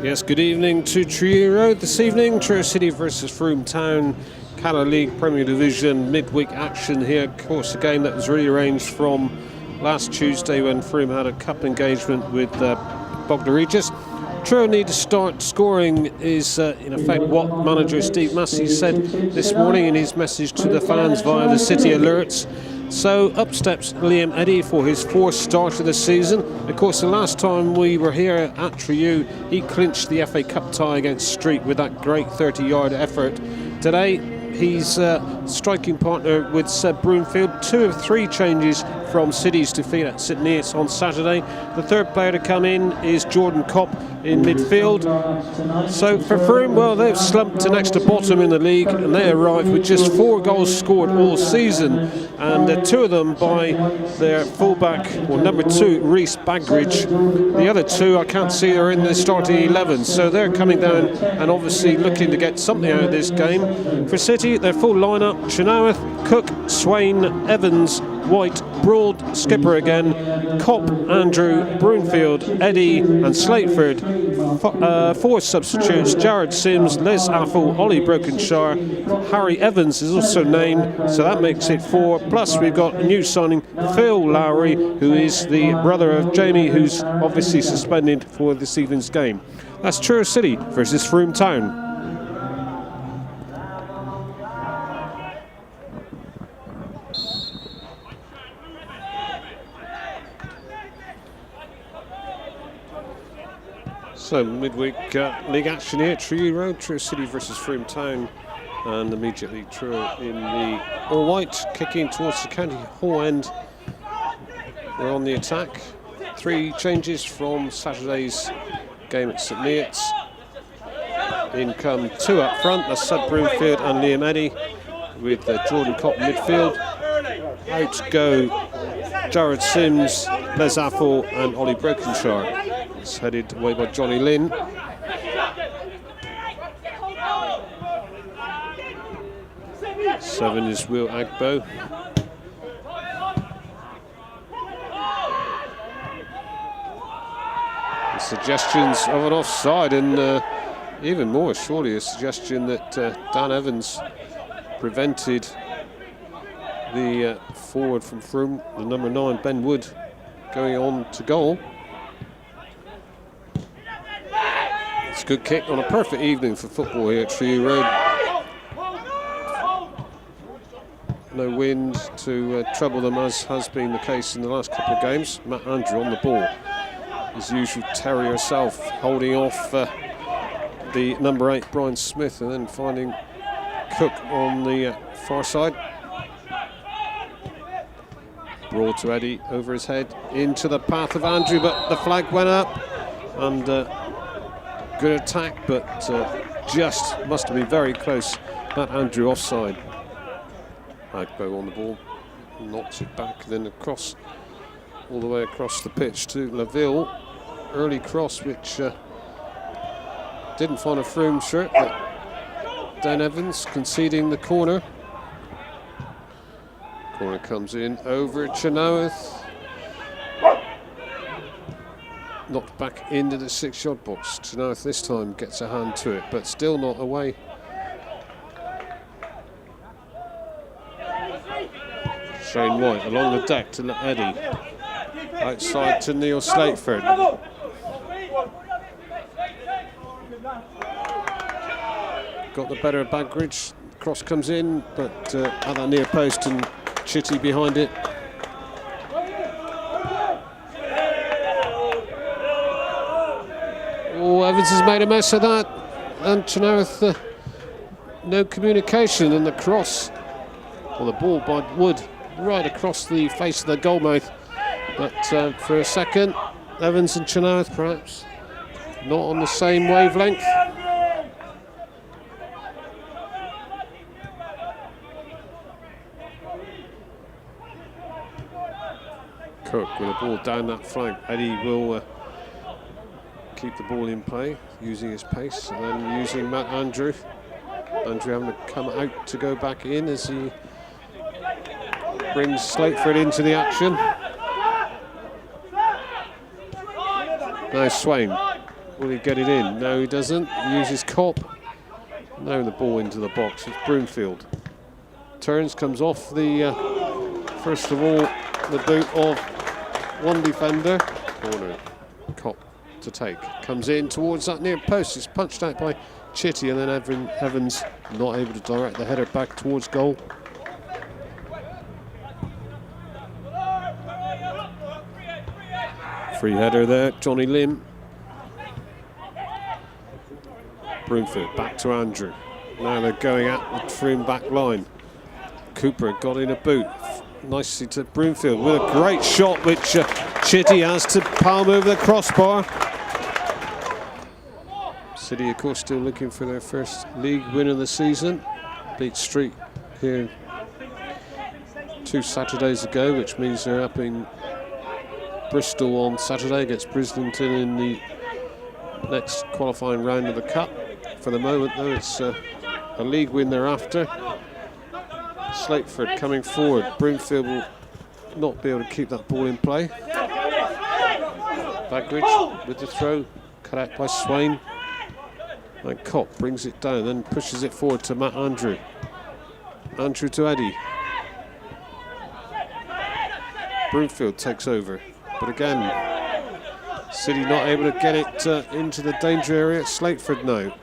Yes, good evening to Truro this evening. Truro City versus Frome Town, Calais League Premier Division midweek action here. Of course, a game that was rearranged from last Tuesday when Frome had a cup engagement with Bognor Regis. Truro need to start scoring is in effect what manager Steve Massey said this morning in his message to the fans via the City Alerts. So up steps Liam Eddy for his fourth start of the season. Of course, the last time we were here at Truro, he clinched the FA Cup tie against Street with that great 30-yard effort. Today, he's striking partner with Seb Broomfield. 2 of 3 changes from City's defeat at St Neots on Saturday. The third player to come in is Jordan Kopp in midfield. So for Frome, well, they've slumped to next to bottom in the league, and they arrive with just 4 goals scored all season, and 2 of them by their fullback, or number 2, Rhys Bagridge. The other 2 I can't see are in the starting 11, so they're coming down and obviously looking to get something out of this game. For City, their full lineup: Chenoweth, Cook, Swain, Evans, White, Broad, skipper again, Kopp, Andrew, Broomfield, Eddy and Slateford. 4 substitutes: Jared Sims, Les Affle, Ollie Brokenshire, Harry Evans is also named, so that makes it 4. Plus we've got a new signing, Phil Lowry, who is the brother of Jamie, who's obviously suspended for this evening's game. That's Truro City versus Frome Town. So midweek league action here at Truro, Truro City versus Frome Town, and immediately Truro in the all-white, kicking towards the county hall end. We're on the attack. 3 changes from Saturday's game at St Neots. In come 2 up front, that's Seb Broomfield and Liam Eddy, with Jordan Kopp midfield. Out go Jared Sims, Les Affle and Ollie Brokenshire. It's headed away by Johnny Lynn. Seven is Will Agbo. The suggestions of an offside, and even more surely a suggestion that Dan Evans prevented the forward from Frome, the number 9, Ben Wood, going on to goal. It's a good kick on a perfect evening for football here at Truro. No wind to trouble them, as has been the case in the last couple of games. Matt Andrew on the ball. His usual terrier self, holding off the number 8, Brian Smith, and then finding Cook on the far side. Broad to Eddy, over his head, into the path of Andrew, but the flag went up, and good attack, but just must have been very close. Matt Andrew offside. Agbo on the ball, knocks it back, then across, all the way across the pitch to Laville. Early cross, which didn't find a Frome shirt, but Dan Evans conceding the corner. Corner comes in over Chenoweth. Knocked back into the 6-yard box. Chenoweth this time gets a hand to it, but still not away. Shane White along the deck to Eddy. Outside to Neil Slateford. Got the better of Bagridge. Cross comes in, but at that near post, and Chitty behind it. Oh, Evans has made a mess of that, and Chenoweth, no communication, and the cross, or the ball by Wood, right across the face of the goalmouth. But for a second, Evans and Chenoweth perhaps not on the same wavelength. Cook with a ball down that flank. Eddy will keep the ball in play, using his pace, and then using Matt Andrew. Andrew having to come out to go back in as he brings Slateford into the action. Now Swain Will he get it in? No, he doesn't. He uses Kopp. Now the ball into the box. It's Broomfield. Turns, comes off the, first of all, the boot of one defender. Corner. Kopp to take. Comes in towards that near post. It's punched out by Chitty, and then Evans not able to direct the header back towards goal. Free header there, Johnny Lim. Broomfield back to Andrew. Now they're going at the Frome back line. Cooper got in a boot. Nicely to Broomfield with a great shot, which Chitty has to palm over the crossbar. City, of course, still looking for their first league win of the season. Beat Street here 2 Saturdays ago, which means they're up in Bristol on Saturday against Brislington in the next qualifying round of the Cup. For the moment, though, it's a league win they're after. Slateford coming forward. Broomfield will not be able to keep that ball in play. Bagridge with the throw, cut out by Swain. And Kopp brings it down, then pushes it forward to Matt Andrew. Andrew to Eddie. Broomfield takes over. But again, City not able to get it into the danger area. Slateford now.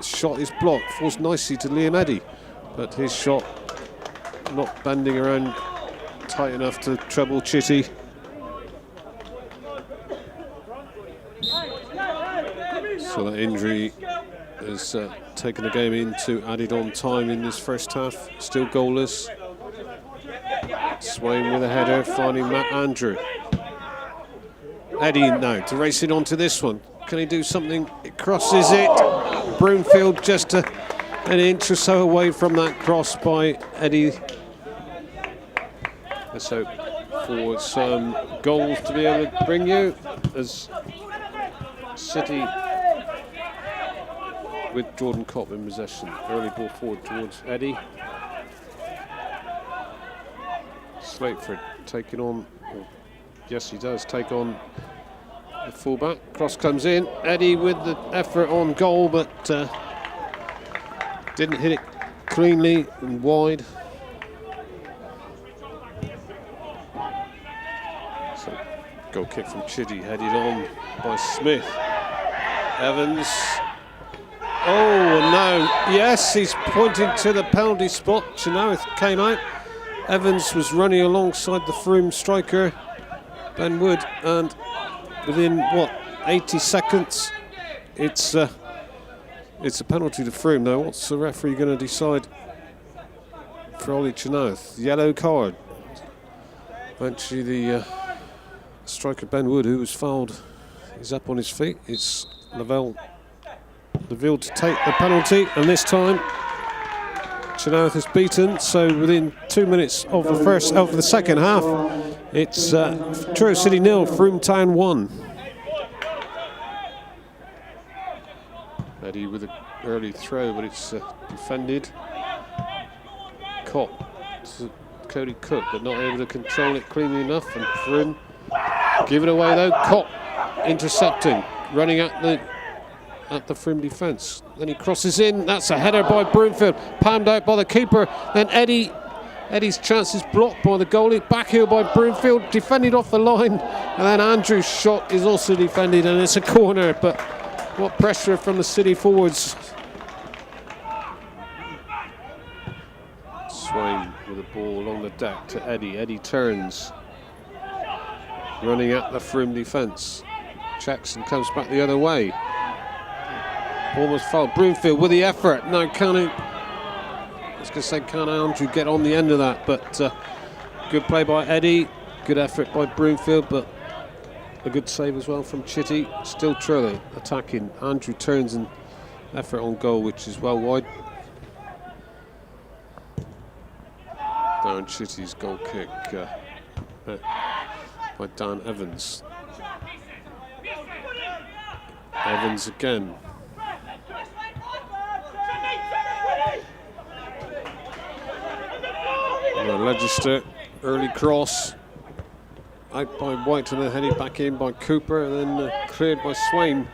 Shot is blocked, falls nicely to Liam Eddy, but his shot not bending around tight enough to trouble Chitty. So that injury has taken the game into added on time in this first half. Still goalless. Swain with a header, finding Matt Andrew. Eddie now to race it onto this one. Can he do something? It crosses it. Broomfield just an inch or so away from that cross by Eddie. Let's hope for some goals to be able to bring you as City with Jordan Kopp in possession. Early ball forward towards Eddie. Slateford taking on, yes he does, take on the fullback. Cross comes in. Eddie with the effort on goal, but didn't hit it cleanly and wide. So goal kick from Chitty, headed on by Smith. Evans. Oh no, yes, he's pointing to the penalty spot. Chenoweth came out. Evans was running alongside the Frome striker, Ben Wood, and within, what, 80 seconds, it's a penalty to Frome. Now, what's the referee going to decide for Ollie Chenoweth? Yellow card. Eventually, the striker Ben Wood, who was fouled, is up on his feet. It's Lavelle to take the penalty, and this time Chenoweth is beaten. So within 2 minutes of the second half, it's Truro City 0, Frome Town 1. Eddie with an early throw, but it's defended. Kopp to Cody Cook, but not able to control it cleanly enough, and Frome give it away though. Kopp intercepting, running at the Frome defence. Then he crosses in. That's a header by Broomfield, palmed out by the keeper. Then Eddie's chance is blocked by the goalie. Back heel by Broomfield, defended off the line. And then Andrew's shot is also defended, and it's a corner. But what pressure from the City forwards. Swain with the ball along the deck to Eddie. Eddie turns, running at the Frome defence. Checks and comes back the other way. Almost fouled. Broomfield with the effort. Now can Andrew get on the end of that? But good play by Eddie. Good effort by Broomfield, but a good save as well from Chitty. Still Truro attacking. Andrew turns and effort on goal, which is well wide. Down Chitty's goal kick by Dan Evans. Evans again. Legister, early cross, out by White and then headed back in by Cooper, and then cleared by Swain.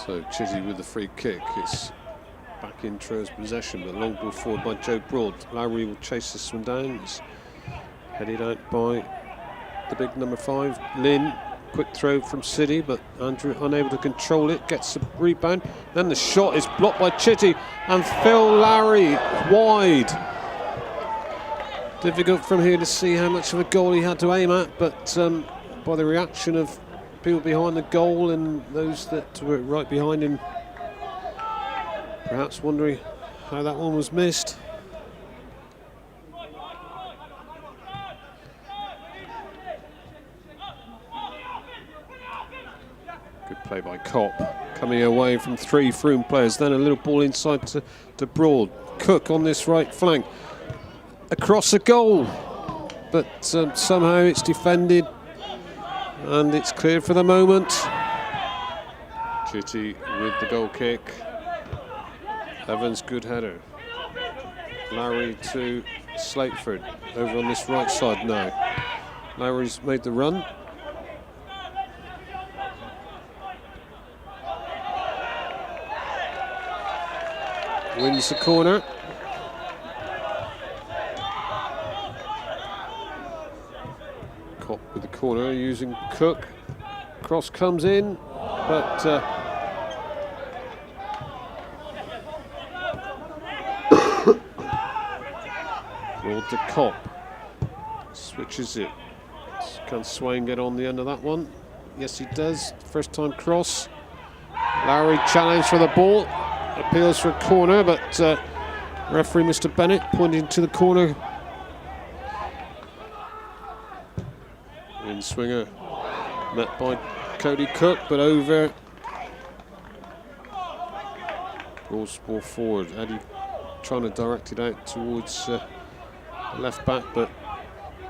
So Chitty with the free kick. It's back in Truro's possession, but long ball forward by Joe Broad. Lowry will chase this one down. It's headed out by the big number 5, Lynn. Quick throw from City, but Andrew unable to control it. Gets the rebound. Then the shot is blocked by Chitty, and Phil Lowry wide. Difficult from here to see how much of a goal he had to aim at, but by the reaction of people behind the goal and those that were right behind him, perhaps wondering how that one was missed. Good play by Kopp, coming away from 3 Frome players. Then a little ball inside to Broad. Cook on this right flank, across the goal, but somehow it's defended and it's cleared for the moment. Chitty with the goal kick. Evans, good header. Lowry to Slateford, over on this right side now. Lowry's made the run. Wins the corner. Kopp with the corner using Cook. Cross comes in, but Broad to Kopp. Switches it. Can Swain get on the end of that one? Yes, he does. First time cross. Lowry challenged for the ball. Appeals for a corner, but referee Mr. Bennett pointing to the corner. In swinger, met by Cody Cook, but over. Ball's ball forward. Eddie trying to direct it out towards the left back, but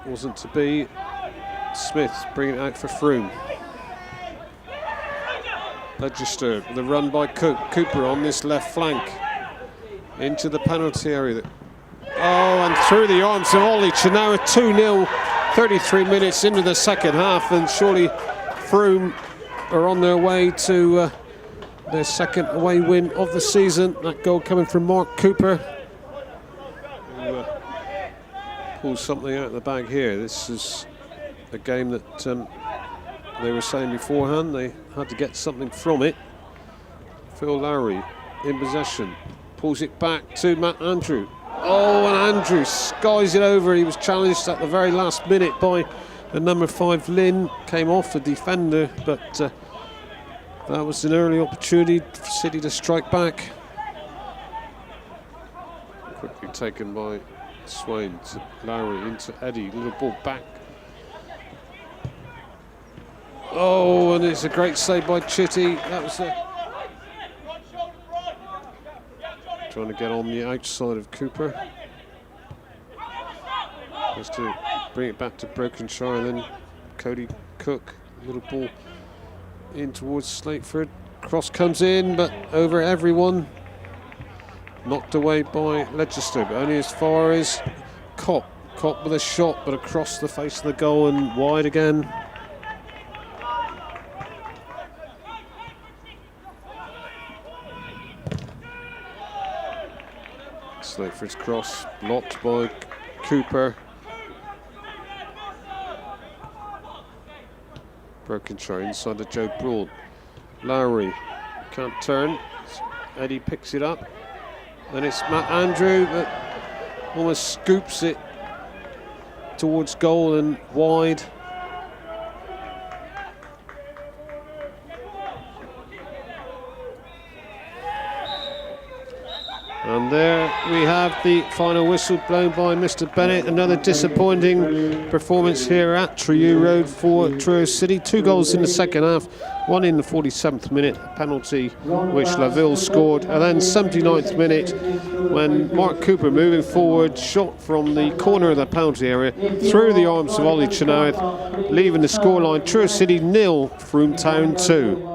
wasn't to be. Smith bringing it out for Frome. Legister with a run by Cooper on this left flank into the penalty area. And through the arms of Ollie Chinawa, 2-0, 33 minutes into the second half, and surely Frome are on their way to their second away win of the season. That goal coming from Mark Cooper, who pulls something out of the bag here. This is a game that they were saying beforehand they had to get something from it. Phil Lowry in possession, pulls it back to Matt Andrew. And Andrew skies it over. He was challenged at the very last minute by the number 5 Lynn. Came off the defender, but that was an early opportunity for City to strike back. Quickly taken by Swain to Lowry into Eddie. Little ball back. And it's a great save by Chitty. That was trying to get on the outside of Cooper. Has to bring it back to Brokenshire, and then Cody Cook. Little ball in towards Slateford. Cross comes in, but over everyone. Knocked away by Legister, but only as far as Kopp. Kopp with a shot, but across the face of the goal and wide again. Slateford's cross blocked by Cooper. Brokenshire inside to Joe Broad. Lowry can't turn. Eddie picks it up. Then it's Matt Andrew that almost scoops it towards goal and wide. And there we have the final whistle blown by Mr. Bennett. Another disappointing performance here at Truro Road for Truro City. 2 goals in the second half, one in the 47th minute, a penalty which Laville scored, and then 79th minute when Mark Cooper, moving forward, shot from the corner of the penalty area through the arms of Ollie Chinawa, leaving the scoreline Truro City 0, Frome Town 2.